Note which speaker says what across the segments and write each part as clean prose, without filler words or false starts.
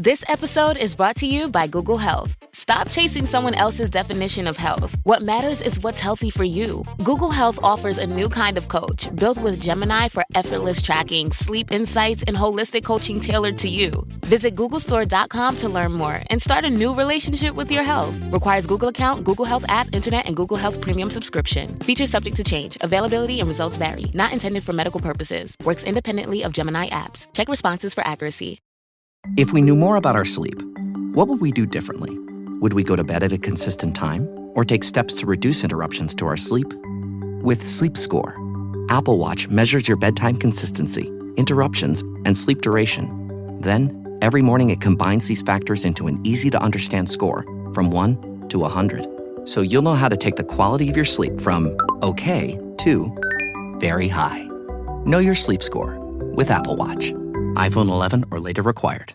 Speaker 1: This episode is brought to you by Google Health. Stop chasing someone else's definition of health. What matters is what's healthy for you. Google Health offers a new kind of coach built with Gemini for effortless tracking, sleep insights, and holistic coaching tailored to you. Visit googlestore.com to learn more and start a new relationship with your health. Requires Google account, Google Health app, internet, and Google Health premium subscription. Features subject to change. Availability and results vary. Not intended for medical purposes. Works independently of Gemini apps. Check responses for accuracy.
Speaker 2: If we knew more about our sleep, what would we do differently? Would we go to bed at a consistent time or take steps to reduce interruptions to our sleep? With Sleep Score, Apple Watch measures your bedtime consistency, interruptions, and sleep duration. Then, every morning it combines these factors into an easy-to-understand score from 1 to 100. So you'll know how to take the quality of your sleep from okay to very high. Know your sleep score with Apple Watch. iPhone 11 or later required.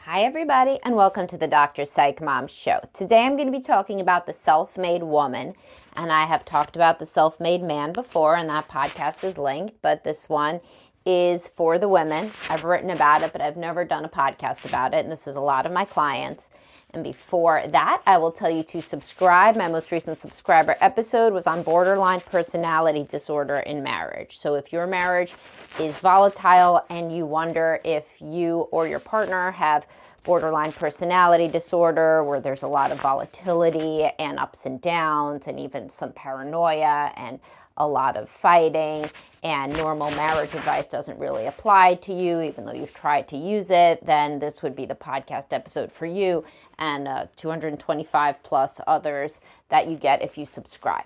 Speaker 3: Hi everybody, and welcome to the Dr. Psych Mom Show. Today I'm going to be talking about the self-made woman, and I have talked about the self-made man before, and that podcast is linked, but this one is for the women. I've written about it, but I've never done a podcast about it, and this is a lot of my clients. And before that, I will tell you to subscribe. My most recent subscriber episode was on borderline personality disorder in marriage. So if your marriage is volatile and you wonder if you or your partner have borderline personality disorder, where there's a lot of volatility and ups and downs and even some paranoia and a lot of fighting, and normal marriage advice doesn't really apply to you, even though you've tried to use it, then this would be the podcast episode for you, and 225 plus others that you get if you subscribe.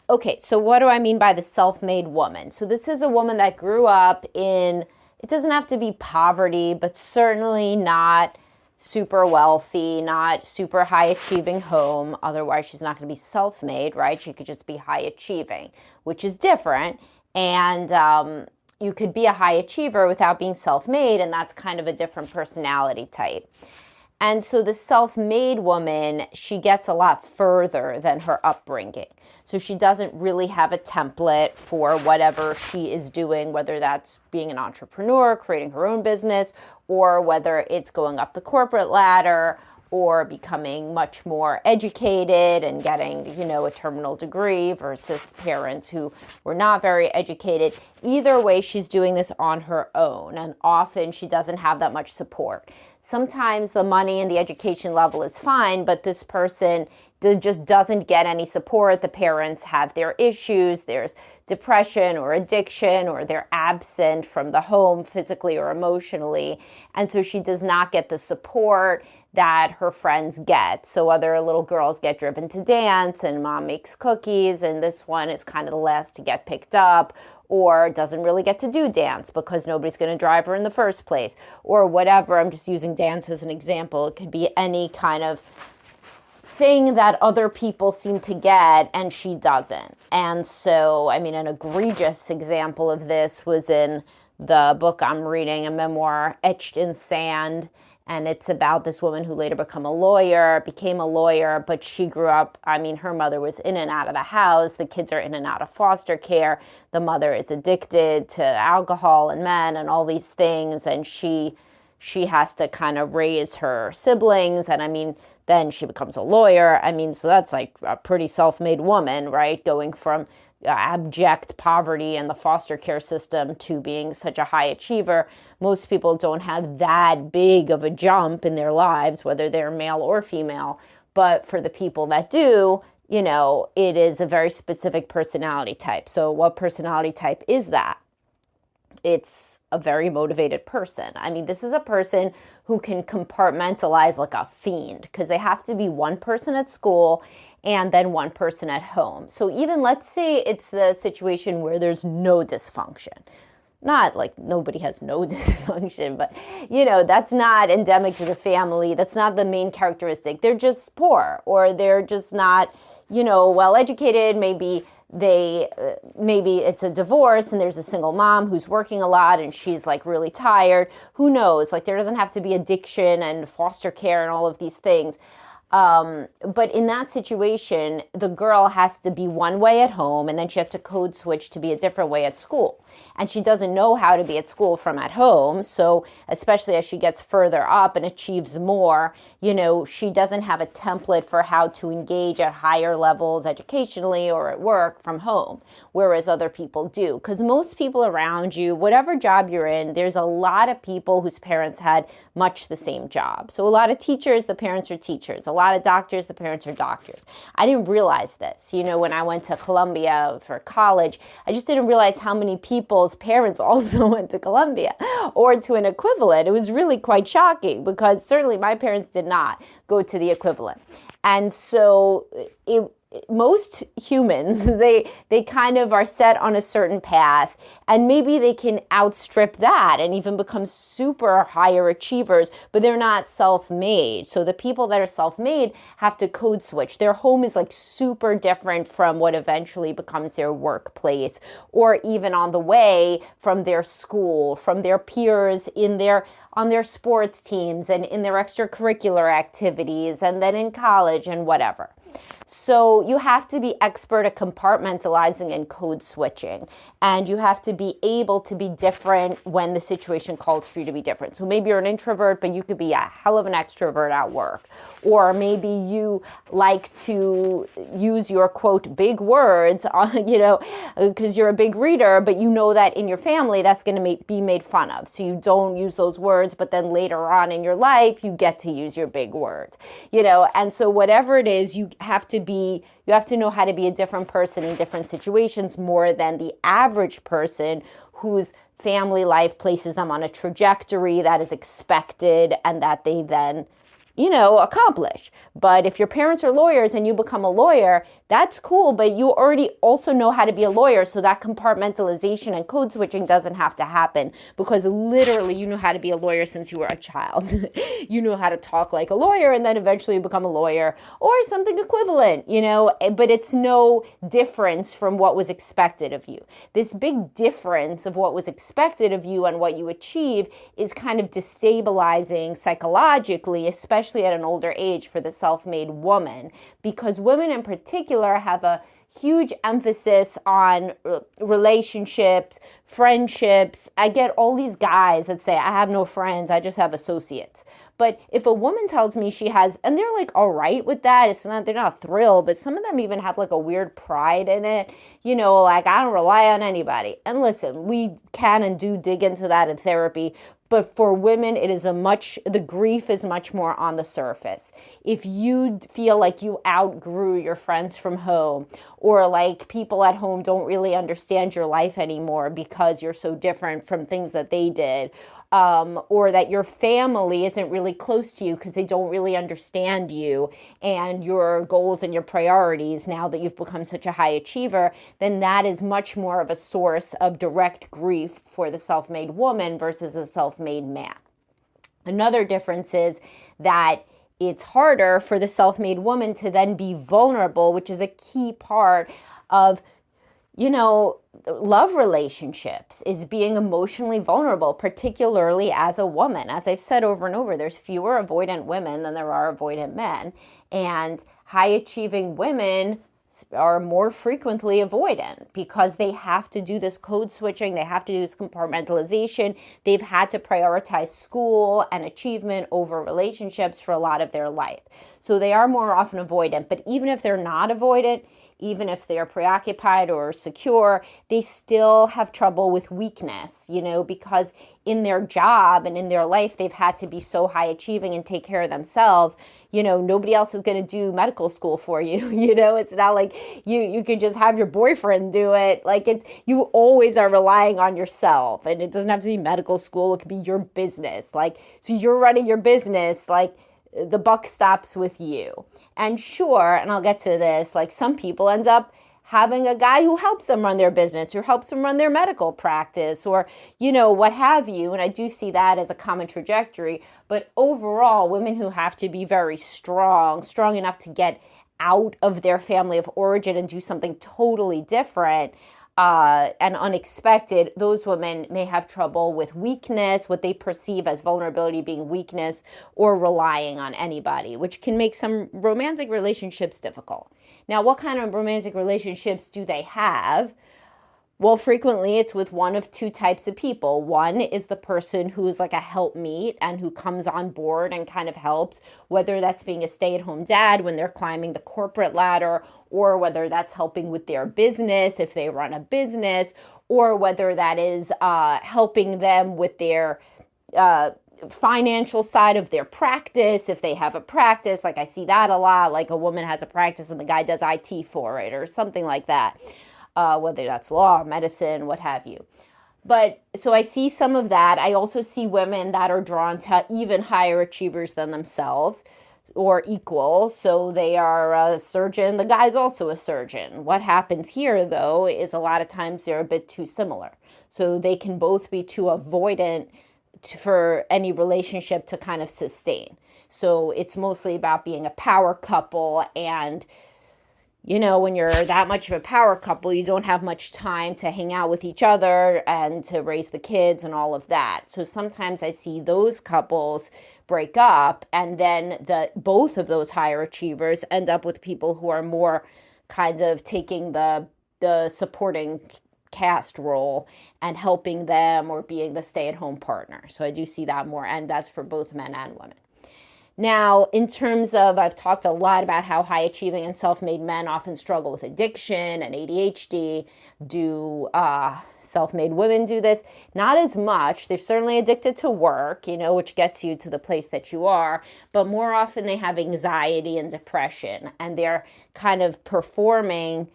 Speaker 3: Okay, so what do I mean by the self-made woman? So this is a woman that grew up in, it doesn't have to be poverty, but certainly not super wealthy, not super high achieving home. Otherwise, she's not going to be self-made, right? She could just be high achieving, which is different. And you could be a high achiever without being self-made, and that's kind of a different personality type. And so the self-made woman, she gets a lot further than her upbringing. So she doesn't really have a template for whatever she is doing, whether that's being an entrepreneur, creating her own business, or whether it's going up the corporate ladder or becoming much more educated and getting, a terminal degree versus parents who were not very educated. Either way, she's doing this on her own, and often she doesn't have that much support. Sometimes the money and the education level is fine, but this person just doesn't get any support. The parents have their issues. There's depression or addiction, or they're absent from the home physically or emotionally. And so she does not get the support that her friends get. So other little girls get driven to dance and mom makes cookies, and this one is kind of the last to get picked up, or doesn't really get to do dance because nobody's going to drive her in the first place, or whatever. I'm just using dance as an example. It could be any kind of thing that other people seem to get and she doesn't. And so, an egregious example of this was in the book I'm reading, a memoir, Etched in Sand. And it's about this woman who later became a lawyer, but she grew up, her mother was in and out of the house. The kids are in and out of foster care. The mother is addicted to alcohol and men and all these things. And she has to kind of raise her siblings. And then she becomes a lawyer. So that's like a pretty self-made woman, right? Going from abject poverty in the foster care system to being such a high achiever. Most people don't have that big of a jump in their lives, whether they're male or female. But for the people that do, it is a very specific personality type. So what personality type is that? It's a very motivated person. This is a person who can compartmentalize like a fiend, because they have to be one person at school and then one person at home. So even let's say it's the situation where there's no dysfunction. Not like nobody has no dysfunction, but that's not endemic to the family. That's not the main characteristic. They're just poor, or they're just not, well educated. Maybe it's a divorce and there's a single mom who's working a lot and she's like really tired. Who knows? Like there doesn't have to be addiction and foster care and all of these things. But in that situation, the girl has to be one way at home, and then she has to code switch to be a different way at school. And she doesn't know how to be at school from at home. So especially as she gets further up and achieves more, she doesn't have a template for how to engage at higher levels educationally or at work from home, whereas other people do. Because most people around you, whatever job you're in, there's a lot of people whose parents had much the same job. So a lot of teachers, the parents are teachers. A lot of doctors, the parents are doctors. I didn't realize this. When I went to Columbia for college, I just didn't realize how many people's parents also went to Columbia or to an equivalent. It was really quite shocking because certainly my parents did not go to the equivalent. And so most humans, they kind of are set on a certain path, and maybe they can outstrip that and even become super higher achievers, but they're not self-made. So the people that are self-made have to code switch. Their home is like super different from what eventually becomes their workplace, or even on the way from their school, from their peers on their sports teams and in their extracurricular activities, and then in college and whatever. So you have to be expert at compartmentalizing and code switching, and you have to be able to be different when the situation calls for you to be different. So maybe you're an introvert, but you could be a hell of an extrovert at work. Or maybe you like to use your, quote, big words, because you're a big reader, but you know that in your family that's going to be made fun of. So you don't use those words, but then later on in your life, you get to use your big words, and so whatever it is, you have to know how to be a different person in different situations more than the average person whose family life places them on a trajectory that is expected and that they then accomplish. But if your parents are lawyers and you become a lawyer, that's cool, but you already also know how to be a lawyer, so that compartmentalization and code switching doesn't have to happen, because literally you know how to be a lawyer since you were a child. You know how to talk like a lawyer, and then eventually you become a lawyer or something equivalent, but it's no difference from what was expected of you. This big difference of what was expected of you and what you achieve is kind of destabilizing psychologically, especially at an older age for the self-made woman, because women in particular have a huge emphasis on relationships, friendships. I get all these guys that say, I have no friends, I just have associates. But if a woman tells me she has, and they're like all right with that, they're not thrilled, but some of them even have like a weird pride in it, like I don't rely on anybody. And listen, we can and do dig into that in therapy. But for women, the grief is much more on the surface. If you feel like you outgrew your friends from home, or like people at home don't really understand your life anymore because you're so different from things that they did, or that your family isn't really close to you because they don't really understand you and your goals and your priorities now that you've become such a high achiever, then that is much more of a source of direct grief for the self-made woman versus a self-made man. Another difference is that it's harder for the self-made woman to then be vulnerable, which is a key part of love relationships, is being emotionally vulnerable, particularly as a woman. As I've said over and over, there's fewer avoidant women than there are avoidant men. And high achieving women are more frequently avoidant because they have to do this code switching, they have to do this compartmentalization, they've had to prioritize school and achievement over relationships for a lot of their life. So they are more often avoidant, but even if they're not avoidant, even if they're preoccupied or secure, they still have trouble with weakness, because in their job and in their life, they've had to be so high achieving and take care of themselves. Nobody else is going to do medical school for you. It's not like you could just have your boyfriend do it. You always are relying on yourself, and it doesn't have to be medical school. It could be your business. So you're running your business, the buck stops with you. And sure, and I'll get to this, some people end up having a guy who helps them run their business or helps them run their medical practice or, what have you. And I do see that as a common trajectory. But overall, women who have to be very strong enough to get out of their family of origin and do something totally different, and unexpected, those women may have trouble with weakness, what they perceive as vulnerability being weakness, or relying on anybody, which can make some romantic relationships difficult. Now, what kind of romantic relationships do they have? Well, frequently it's with one of two types of people. One is the person who's like a helpmeet and who comes on board and kind of helps, whether that's being a stay-at-home dad when they're climbing the corporate ladder, or whether that's helping with their business if they run a business, or whether that is helping them with their financial side of their practice, if they have a practice. Like I see that a lot, like a woman has a practice and the guy does IT for it or something like that. Whether that's law, medicine, what have you. But so I see some of that. I also see women that are drawn to even higher achievers than themselves or equal. So they are a surgeon. The guy's also a surgeon. What happens here, though, is a lot of times they're a bit too similar. So they can both be too avoidant for any relationship to kind of sustain. So it's mostly about being a power couple, and when you're that much of a power couple, you don't have much time to hang out with each other and to raise the kids and all of that. So sometimes I see those couples break up, and then both of those higher achievers end up with people who are more kind of taking the supporting cast role and helping them or being the stay-at-home partner. So I do see that more, and that's for both men and women. Now, in terms of, I've talked a lot about how high-achieving and self-made men often struggle with addiction and ADHD. Do self-made women do this? Not as much. They're certainly addicted to work, which gets you to the place that you are. But more often they have anxiety and depression, and they're kind of performing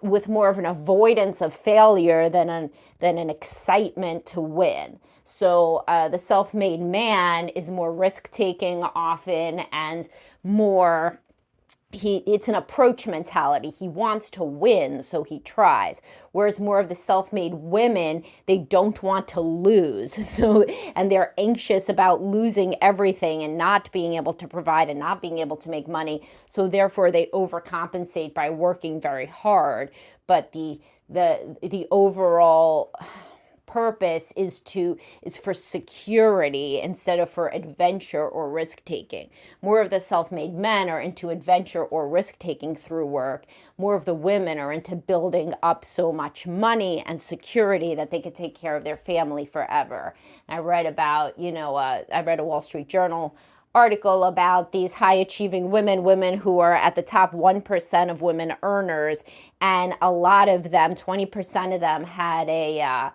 Speaker 3: with more of an avoidance of failure than an excitement to win. So the self-made man is more risk-taking often and more, it's an approach mentality. He wants to win, so he tries. Whereas more of the self-made women, they don't want to lose. And they're anxious about losing everything and not being able to provide and not being able to make money. So therefore they overcompensate by working very hard. But the overall purpose is for security instead of for adventure or risk-taking. More of the self-made men are into adventure or risk-taking through work. More of the women are into building up so much money and security that they could take care of their family forever. And I read about, I read a Wall Street Journal article about these high-achieving women who are at the top 1% of women earners, and a lot of them, 20% of them, had a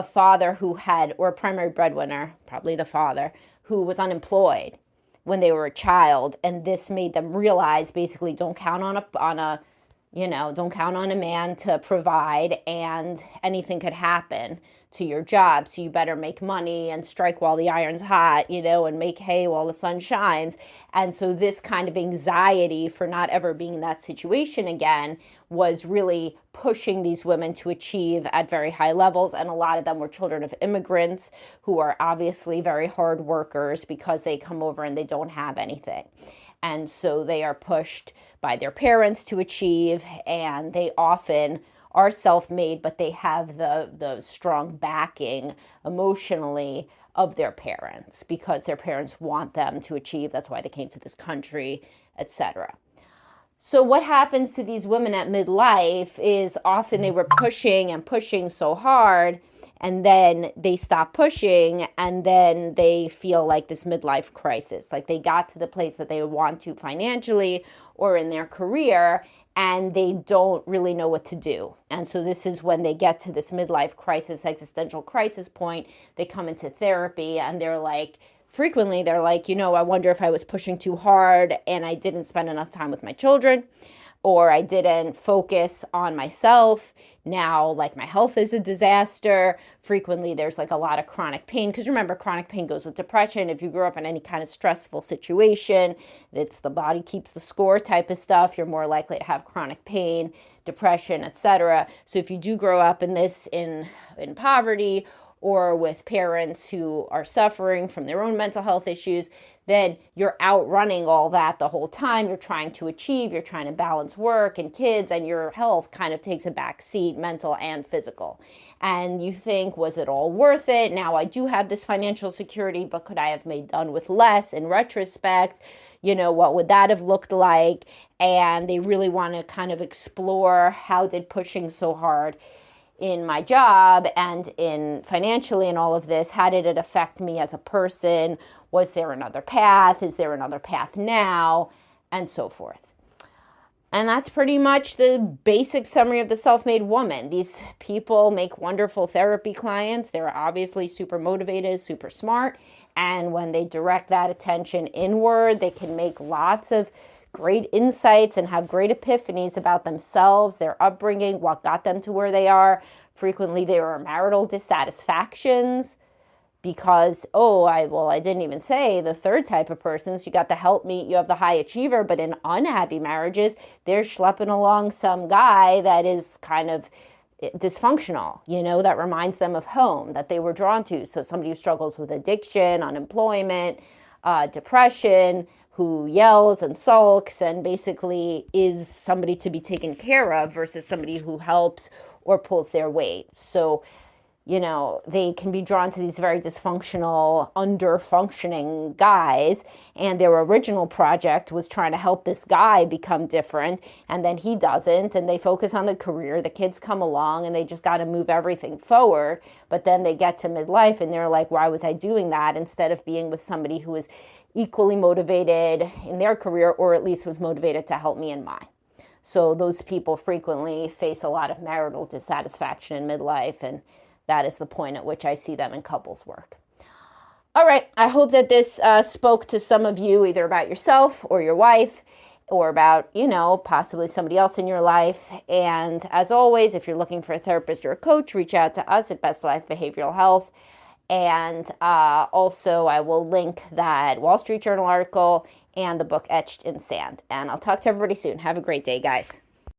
Speaker 3: father who had, or a primary breadwinner, probably the father, who was unemployed when they were a child. And this made them realize basically don't count on a man to provide, and anything could happen to your job. So you better make money and strike while the iron's hot, and make hay while the sun shines. And so this kind of anxiety for not ever being in that situation again was really pushing these women to achieve at very high levels. And a lot of them were children of immigrants who are obviously very hard workers because they come over and they don't have anything. And so they are pushed by their parents to achieve, and they often are self-made, but they have the strong backing emotionally of their parents because their parents want them to achieve. That's why they came to this country, etc. So what happens to these women at midlife is often they were pushing and pushing so hard, and then they stop pushing, and then they feel like this midlife crisis, like they got to the place that they want to financially or in their career, and they don't really know what to do. And so this is when they get to this midlife crisis, existential crisis point. They come into therapy, and frequently they're like, I wonder if I was pushing too hard and I didn't spend enough time with my children, or I didn't focus on myself. Now, my health is a disaster. Frequently, there's a lot of chronic pain. Because remember, chronic pain goes with depression. If you grew up in any kind of stressful situation, it's the body keeps the score type of stuff. You're more likely to have chronic pain, depression, etc. So if you do grow up in poverty, or with parents who are suffering from their own mental health issues, then you're outrunning all that the whole time. You're trying to achieve, you're trying to balance work and kids, and your health kind of takes a back seat, mental and physical. And you think, was it all worth it? Now I do have this financial security, but could I have made done with less in retrospect? What would that have looked like? And they really want to kind of explore, how did pushing so hard in my job and in financially and all of this, how did it affect me as a person? Was there another path? Is there another path now? And so forth. And that's pretty much the basic summary of the self-made woman. These people make wonderful therapy clients. They're obviously super motivated, super smart. And when they direct that attention inward, they can make lots of great insights and have great epiphanies about themselves, their upbringing, what got them to where they are. Frequently, there are marital dissatisfactions because, I didn't even say the third type of persons. You got the helpmeet, you have the high achiever, but in unhappy marriages, they're schlepping along some guy that is kind of dysfunctional, that reminds them of home that they were drawn to. So somebody who struggles with addiction, unemployment, depression, who yells and sulks and basically is somebody to be taken care of versus somebody who helps or pulls their weight. So, they can be drawn to these very dysfunctional, under-functioning guys, and their original project was trying to help this guy become different, and then he doesn't, and they focus on the career. The kids come along, and they just got to move everything forward, but then they get to midlife, and they're like, why was I doing that, instead of being with somebody who is equally motivated in their career, or at least was motivated to help me in mine. So those people frequently face a lot of marital dissatisfaction in midlife, and that is the point at which I see them in couples work. All right, I hope that this spoke to some of you, either about yourself or your wife, or about, possibly somebody else in your life. And as always, if you're looking for a therapist or a coach, reach out to us at Best Life Behavioral Health. And also, I will link that Wall Street Journal article and the book Etched in Sand. And I'll talk to everybody soon. Have a great day, guys.